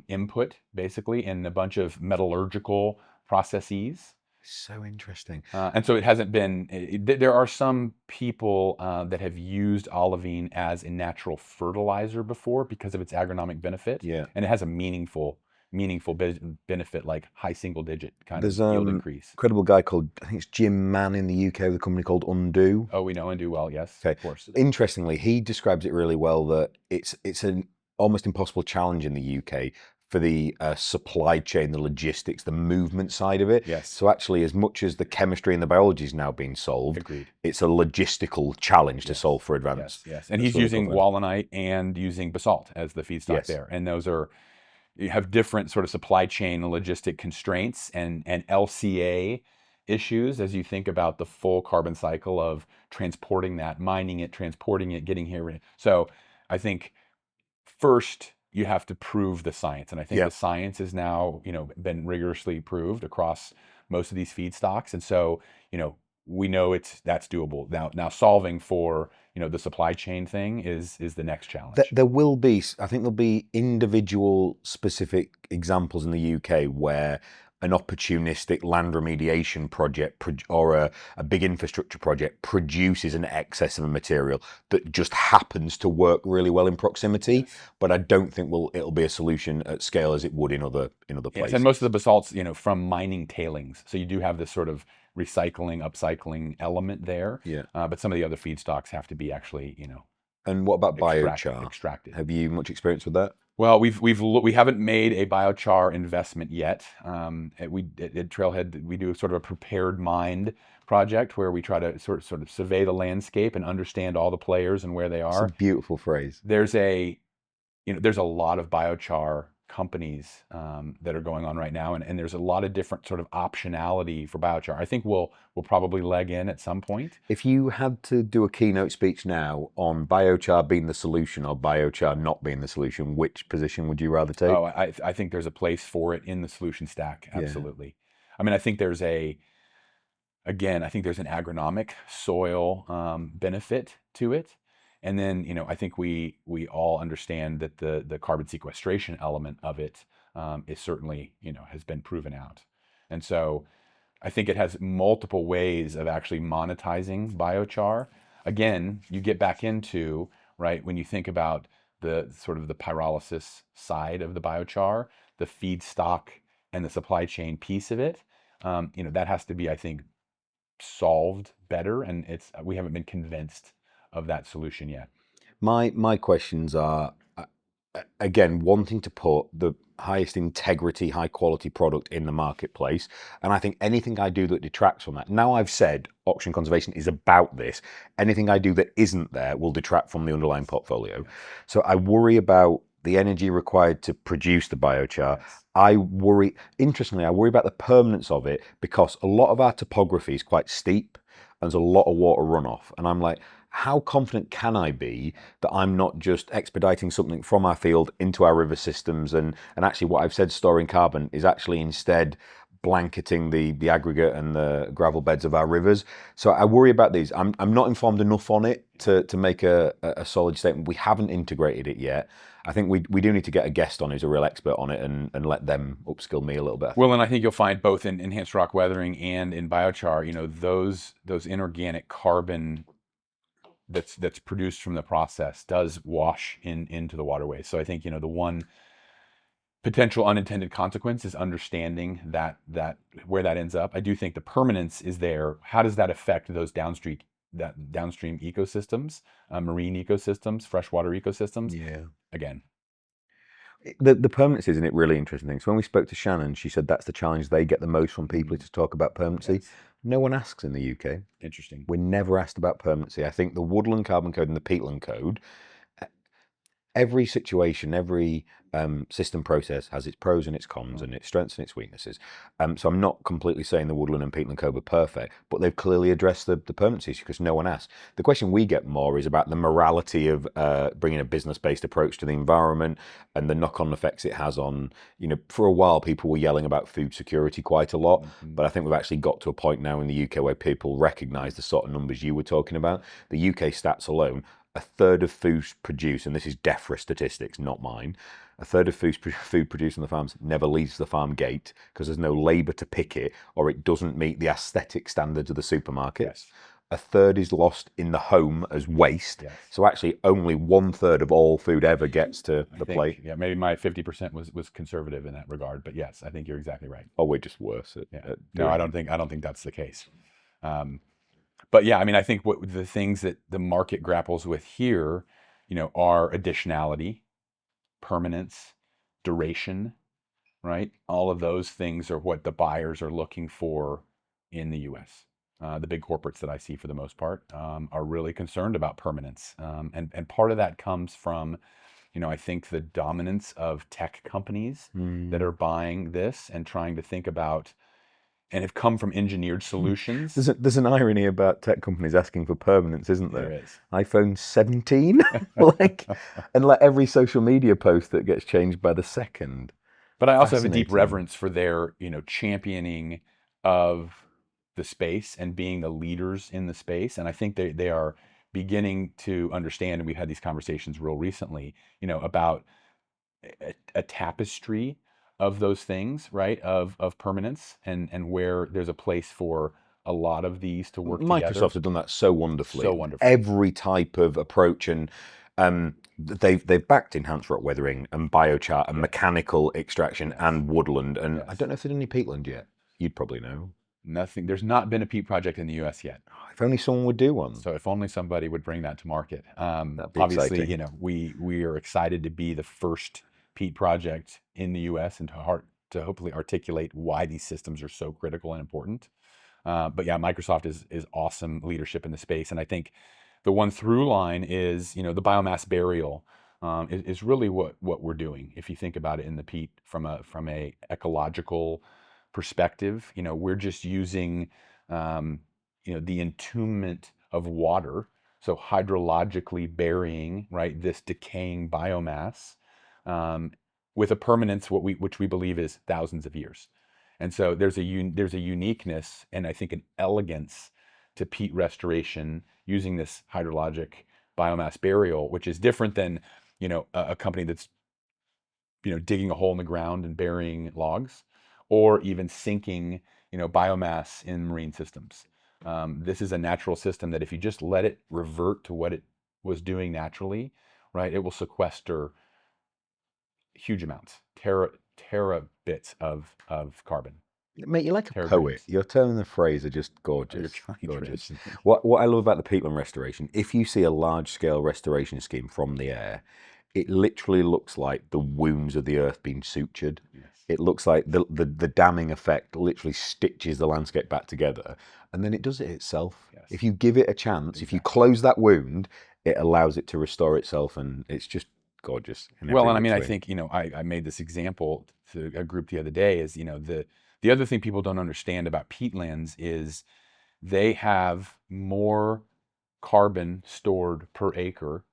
input basically in a bunch of metallurgical processes. So interesting. And so it hasn't been. There are some people that have used olivine as a natural fertilizer before because of its agronomic benefit. Yeah, and it has a meaningful benefit, like high single digit kind There's of yield increase. Incredible guy called, I think it's Jim Mann in the UK with a company called Undo. Oh, we know Undo well, yes, of course. Interestingly, he describes it really well that it's an almost impossible challenge in the UK for the supply chain, the logistics, the movement side of it. Yes. So actually, as much as the chemistry and the biology is now being solved, Agreed, it's a logistical challenge to solve for advance. Yes. And he's using wallenite and using basalt as the feedstock there. And those are, you have different sort of supply chain and logistic constraints and LCA issues as you think about the full carbon cycle of transporting that, mining it, transporting it, getting here. So I think first you have to prove the science, and I think Yeah. the science is now, been rigorously proved across most of these feedstocks, and so we know that's doable. Now solving for the supply chain thing is the next challenge. There will be, I think there'll be individual specific examples in the UK where an opportunistic land remediation project or a big infrastructure project produces an excess of a material that just happens to work really well in proximity. Yes. But I don't think it'll be a solution at scale as it would in other Yes, places. and most of the basalts, from mining tailings. So you do have this sort of recycling, upcycling element there. Yeah. But some of the other feedstocks have to be actually, And what about biochar? extracted. Have you much experience with that? Well, we haven't made a biochar investment yet. At Trailhead, we do sort of a prepared mind project where we try to sort of survey the landscape and understand all the players and where they It's are. a beautiful phrase. There's a lot of biochar companies that are going on right now, and there's a lot of different sort of optionality for biochar. I think we'll probably leg in at some point. If you had to do a keynote speech now on biochar being the solution or biochar not being the solution, which position would you rather take? Oh, I think there's a place for it in the solution stack. Absolutely. I mean, I think there's an agronomic soil benefit to it. And then, I think we all understand that the carbon sequestration element of it is certainly, has been proven out. And so I think it has multiple ways of actually monetizing biochar. Again, you get back into, right, when you think about the sort of the pyrolysis side of the biochar, the feedstock and the supply chain piece of it, that has to be, I think, solved better, and we haven't been convinced of that solution yet. My questions are, again, wanting to put the highest integrity, high quality product in the marketplace. And I think anything I do that detracts from that. Now I've said auction conservation is about this. Anything I do that isn't there will detract from the underlying portfolio. Yes. So I worry about the energy required to produce the biochar. Yes. Interestingly, I worry about the permanence of it because a lot of our topography is quite steep and there's a lot of water runoff. And I'm like, how confident can I be that I'm not just expediting something from our field into our river systems and actually what I've said storing carbon is actually instead blanketing the aggregate and the gravel beds of our rivers. So I worry about these. I'm not informed enough on it to make a solid statement. We haven't integrated it yet. I think we do need to get a guest on who's a real expert on it and let them upskill me a little bit. Well, and I think you'll find both in enhanced rock weathering and in biochar, those inorganic carbon that's produced from the process does wash into the waterways. So I think, the one potential unintended consequence is understanding that where that ends up. I do think the permanence is there. How does that affect those downstream ecosystems, marine ecosystems, freshwater ecosystems? Yeah. Again, The permanency isn't it really interesting thing. So when we spoke to Shannon, she said that's the challenge they get the most from people to talk about permanency. Yes. No one asks in the UK. Interesting. We're never asked about permanency. I think the Woodland Carbon Code and the Peatland Code, every situation, every system process has its pros and its cons and its strengths and its weaknesses. So I'm not completely saying the Woodland and Peatland Code are perfect, but they've clearly addressed the permanency issue because no one asked. The question we get more is about the morality of bringing a business-based approach to the environment and the knock-on effects it has on, for a while people were yelling about food security quite a lot, but I think we've actually got to a point now in the UK where people recognise the sort of numbers you were talking about. The UK stats alone, a third of food produced, and this is DEFRA statistics, not mine, a third of food produced on the farms never leaves the farm gate because there's no labour to pick it or it doesn't meet the aesthetic standards of the supermarket. Yes. A third is lost in the home as waste. Yes. So actually only 1/3 of all food ever gets to the plate. Yeah, maybe my 50% was conservative in that regard, but yes, I think you're exactly right. Oh, we're just worse at No, I don't think that's the case. But yeah, I mean, I think what the things that the market grapples with here, are additionality, permanence, duration, right? All of those things are what the buyers are looking for in the U.S. The big corporates that I see for the most part are really concerned about permanence. And part of that comes from I think the dominance of tech companies that Mm. are buying this and trying to think about and have come from engineered solutions. There's an irony about tech companies asking for permanence, isn't There there? is. iPhone 17, like, and like every social media post that gets changed by the second. But I also have a deep Fascinating. reverence for their, championing of the space and being the leaders in the space. And I think they are beginning to understand, and we've had these conversations real recently, about a tapestry of those things, right? Of permanence and where there's a place for a lot of these to work together. Microsoft have done that so So wonderfully. wonderfully. Every type of approach, and they've backed enhanced rock weathering and biochar and Yes. mechanical extraction Yes. and woodland. And I Yes. don't know if they've done any peatland yet. You'd probably know. Nothing. There's not been a peat project in the U.S. yet. If only someone would do one. So if only somebody would bring that to market. That'd be Obviously, exciting. we are excited to be the first peat project in the U.S. and to hopefully articulate why these systems are so critical and important. But yeah, Microsoft is awesome leadership in the space, and I think the one through line is the biomass burial is really what we're doing. If you think about it in the peat from a ecological perspective, we're just using the entombment of water, so hydrologically burying right this decaying biomass um, with a permanence which we believe is thousands of years. And so there's a uniqueness and I think an elegance to peat restoration using this hydrologic biomass burial, which is different than a company that's digging a hole in the ground and burying logs, or even sinking biomass in marine systems. This is a natural system that if you just let it revert to what it was doing naturally, right, it will sequester huge amounts, terabits of carbon. Mate, you're like a poet. Teragrams. Your turn and the phrase are just Oh, you're gorgeous. trying to Gorgeous. mention it. What I love about the peatland restoration, if you see a large scale restoration scheme from the air, it literally looks like the wounds of the earth being sutured. Yes. It looks like the damming effect literally stitches the landscape back together, and then it does it itself. Yes. If you give it a chance, if you Exactly. close that wound, it allows it to restore itself, and it's just gorgeous. Well, and I mean, I think, I made this example to a group the other day is, the other thing people don't understand about peatlands is they have more carbon stored per acre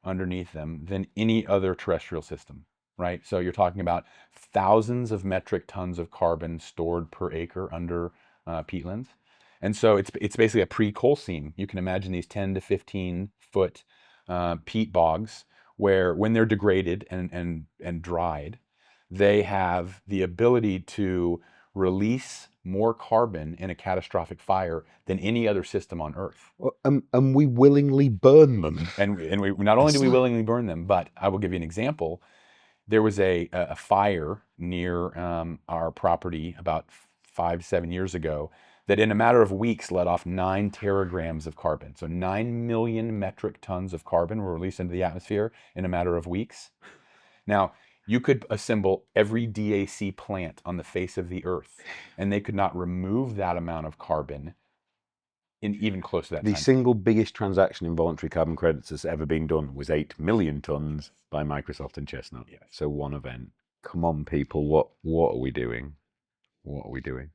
underneath them than any other terrestrial system, right? So you're talking about thousands of metric tons of carbon stored per acre under peatlands. And so it's basically a pre-coal seam. You can imagine these 10 to 15 foot peat bogs where when they're degraded and dried, they have the ability to release more carbon in a catastrophic fire than any other system on Earth. And we willingly burn them. And we not only do we willingly burn them, but I will give you an example. There was a fire near our property about 5-7 years ago that in a matter of weeks let off 9 teragrams of carbon. So 9 million metric tons of carbon were released into the atmosphere in a matter of weeks. Now, you could assemble every DAC plant on the face of the earth, and they could not remove that amount of carbon in even close to that The time. single biggest transaction in voluntary carbon credits that's ever been done was 8 million tons by Microsoft and Chestnut. Yes. So one event. Come on, people. What are we doing? What are we doing?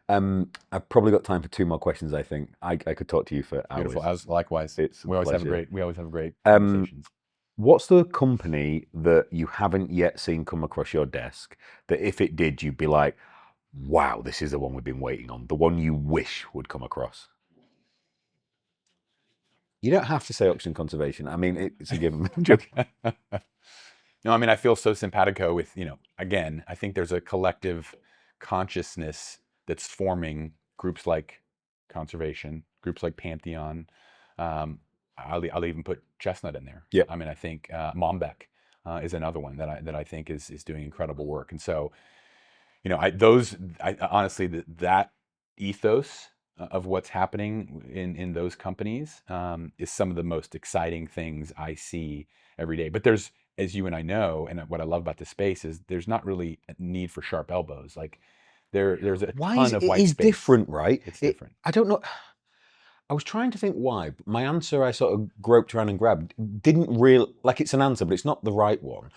I've probably got time for 2 more questions. I think I could talk to you for hours. Beautiful. As likewise, It's a we always pleasure. have great conversations. What's the company that you haven't yet seen come across your desk that if it did, you'd be like, wow, this is the one we've been waiting on, the one you wish would come across? You don't have to say oxygen conservation. I mean, it's a given. No, I mean, I feel so simpatico with, again, I think there's a collective consciousness that's forming groups like conservation, groups like Pantheon. I'll even put Chestnut in there. Yeah. I mean, I think Mombeck is another one that I think is doing incredible work. And so, honestly, that ethos of what's happening in those companies is some of the most exciting things I see every day. But there's, as you and I know, and what I love about this space is there's not really a need for sharp elbows. Like there's a ton of white space. It's different, right? It's different. I don't know. I was trying to think why, but my answer I sort of groped around and grabbed didn't really, like it's an answer, but it's not the right one.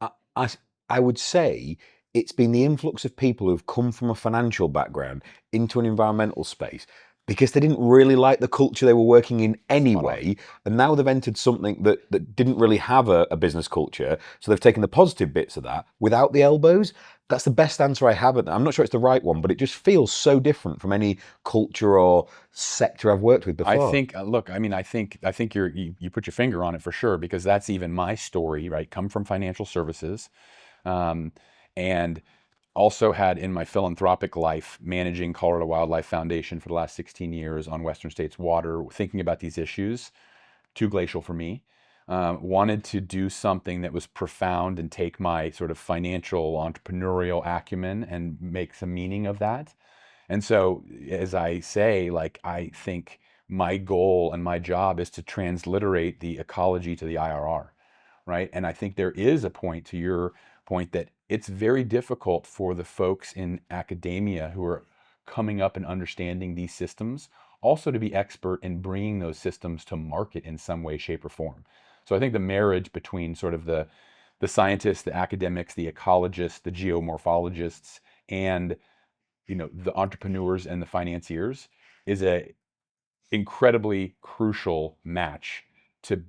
I, I, I would say it's been the influx of people who've come from a financial background into an environmental space because they didn't really like the culture they were working in anyway. And now they've entered something that didn't really have a business culture. So they've taken the positive bits of that without the elbows. That's the best answer I have. I'm not sure it's the right one, but it just feels so different from any culture or sector I've worked with I before. think, look, I mean, I think you put your finger on it for sure, because that's even my story, right? Come from financial services, um, and also had in my philanthropic life managing Colorado Wildlife Foundation for the last 16 years on Western States water, thinking about these issues. Too glacial for me. Wanted to do something that was profound and take my sort of financial entrepreneurial acumen and make some meaning of that. And so, as I say, like, I think my goal and my job is to transliterate the ecology to the IRR, right? And I think there is a point, to your point, that it's very difficult for the folks in academia who are coming up and understanding these systems also to be expert in bringing those systems to market in some way, shape, or form. So I think the marriage between sort of the scientists, the academics, the ecologists, the geomorphologists, and the entrepreneurs and the financiers is a incredibly crucial match to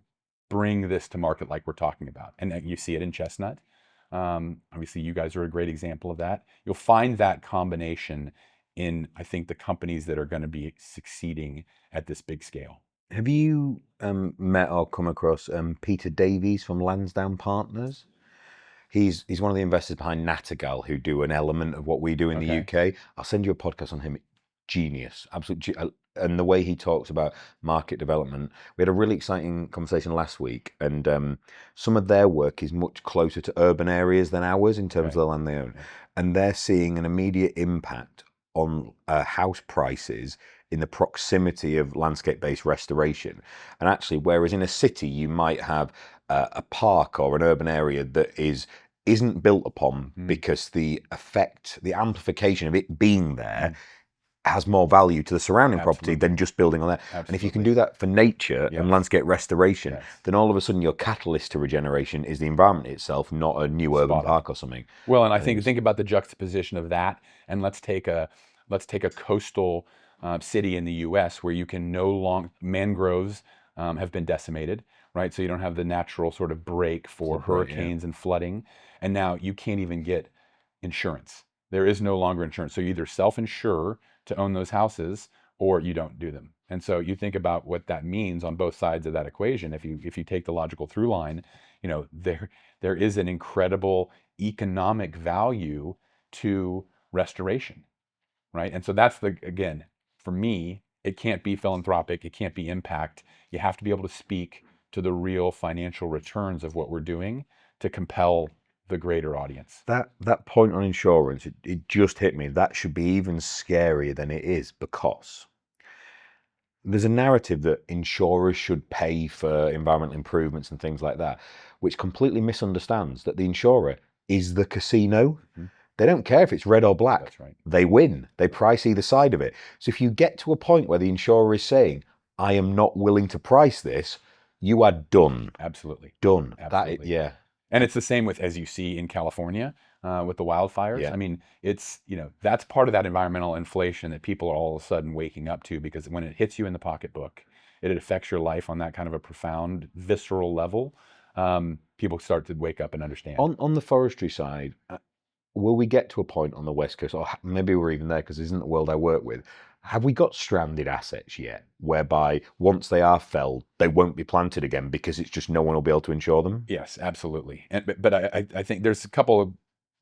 bring this to market like we're talking about. And you see it in Chestnut. Obviously, you guys are a great example of that. You'll find that combination in, I think, the companies that are going to be succeeding at this big scale. Have you met or come across Peter Davies from Lansdowne Partners? He's one of the investors behind Nattergal, who do an element of what we do in the UK. I'll send you a podcast on him. Genius, absolute. And the way he talks about market development. We had a really exciting conversation last week, and some of their work is much closer to urban areas than ours in terms of the land they own. And they're seeing an immediate impact on house prices in the proximity of landscape-based restoration. And actually, whereas in a city you might have a park or an urban area that isn't built upon because the amplification of it being there has more value to the surrounding property than just building on that. Absolutely. And if you can do that for nature and landscape restoration, then all of a sudden your catalyst to regeneration is the environment itself, not a new urban park or something. Well, and I think about the juxtaposition of that, and let's take a coastal city in the U.S. where you can no longer, mangroves have been decimated, right? So you don't have the natural sort of break for hurricanes and flooding, and now you can't even get insurance. There is no longer insurance. So you either self-insure to own those houses, or you don't do them. And so you think about what that means on both sides of that equation. If you take the logical through line, there is an incredible economic value to restoration, right? And so that's again, for me, it can't be philanthropic, it can't be impact. You have to be able to speak to the real financial returns of what we're doing to compel the greater audience. That point on insurance, it just hit me. That should be even scarier than it is, because there's a narrative that insurers should pay for environmental improvements and things like that, which completely misunderstands that the insurer is the casino. They don't care if it's red or black. That's right. They win. They price either side of it. So if you get to a point where the insurer is saying, I am not willing to price this, you are done. Absolutely. Done. Absolutely. And it's the same with, as you see in California, with the wildfires. Yeah. I mean, it's, that's part of that environmental inflation that people are all of a sudden waking up to, because when it hits you in the pocketbook, it affects your life on that kind of a profound, visceral level. People start to wake up and understand. On the forestry side, will we get to a point on the West Coast, or maybe we're even there because this isn't the world I work with, have we got stranded assets yet, whereby once they are felled, they won't be planted again because it's just no one will be able to insure them? Yes, absolutely. But I think there's a couple of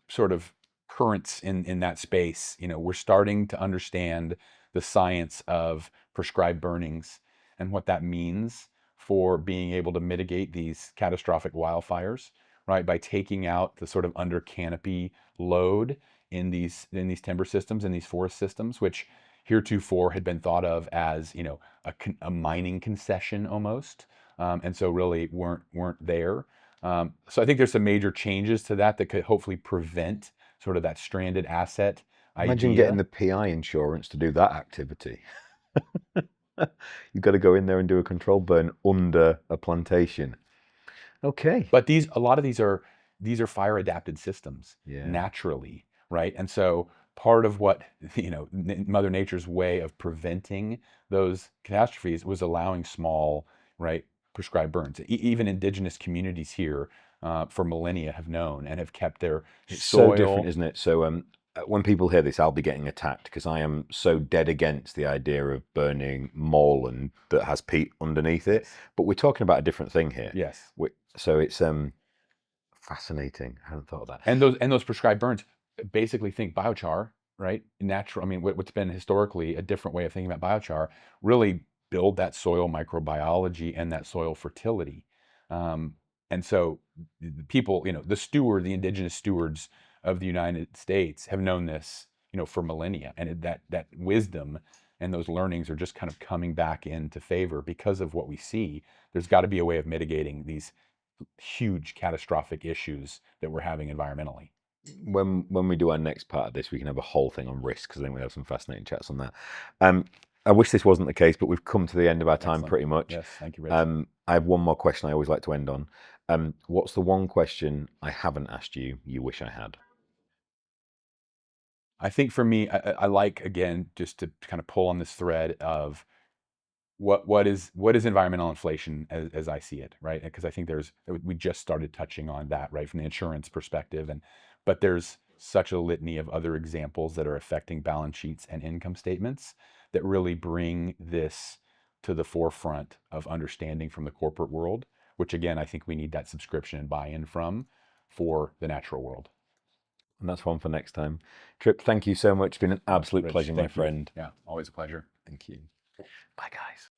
sort of currents in that space. We're starting to understand the science of prescribed burnings and what that means for being able to mitigate these catastrophic wildfires, right? By taking out the sort of under canopy load in these timber systems, in these forest systems, which heretofore had been thought of as a mining concession almost, and so really weren't there. So I think there's some major changes to that could hopefully prevent sort of that stranded asset idea. Imagine getting the PI insurance to do that activity. You've got to go in there and do a control burn under a plantation. Okay. But a lot of these are fire adapted systems Yeah. naturally, right? And so part of what Mother Nature's way of preventing those catastrophes was allowing small, right, prescribed burns. Even indigenous communities here for millennia have known and have kept their It's soil. so different, isn't it? So when people hear this, I'll be getting attacked because I am so dead against the idea of burning moorland that has peat underneath it. But we're talking about a different thing here. Yes. So it's fascinating. I hadn't thought of that. And those prescribed burns basically think biochar, right? Natural. I mean, what's been historically a different way of thinking about biochar really build that soil microbiology and that soil fertility. And so the people, the indigenous stewards of the United States have known this, for millennia, and that wisdom and those learnings are just kind of coming back into favor because of what we see. There's got to be a way of mitigating these huge catastrophic issues that we're having environmentally. When we do our next part of this, we can have a whole thing on risk because I think we have some fascinating chats on that. I wish this wasn't the case, but we've come to the end of our time. Excellent. Pretty much. Yes, thank you, Rich. I have one more question I always like to end on. What's the one question I haven't asked you wish I had? I think for me, I like, again, just to kind of pull on this thread of what is environmental inflation as I see it, right? Because I think we just started touching on that, right, from the insurance perspective, but there's such a litany of other examples that are affecting balance sheets and income statements that really bring this to the forefront of understanding from the corporate world, which again, I think we need that subscription and buy-in from for the natural world. And that's one for next time. Tripp, thank you so much. It's been an absolute Rich, pleasure, my thank you. friend. Yeah, always a pleasure. Thank you. Bye, guys.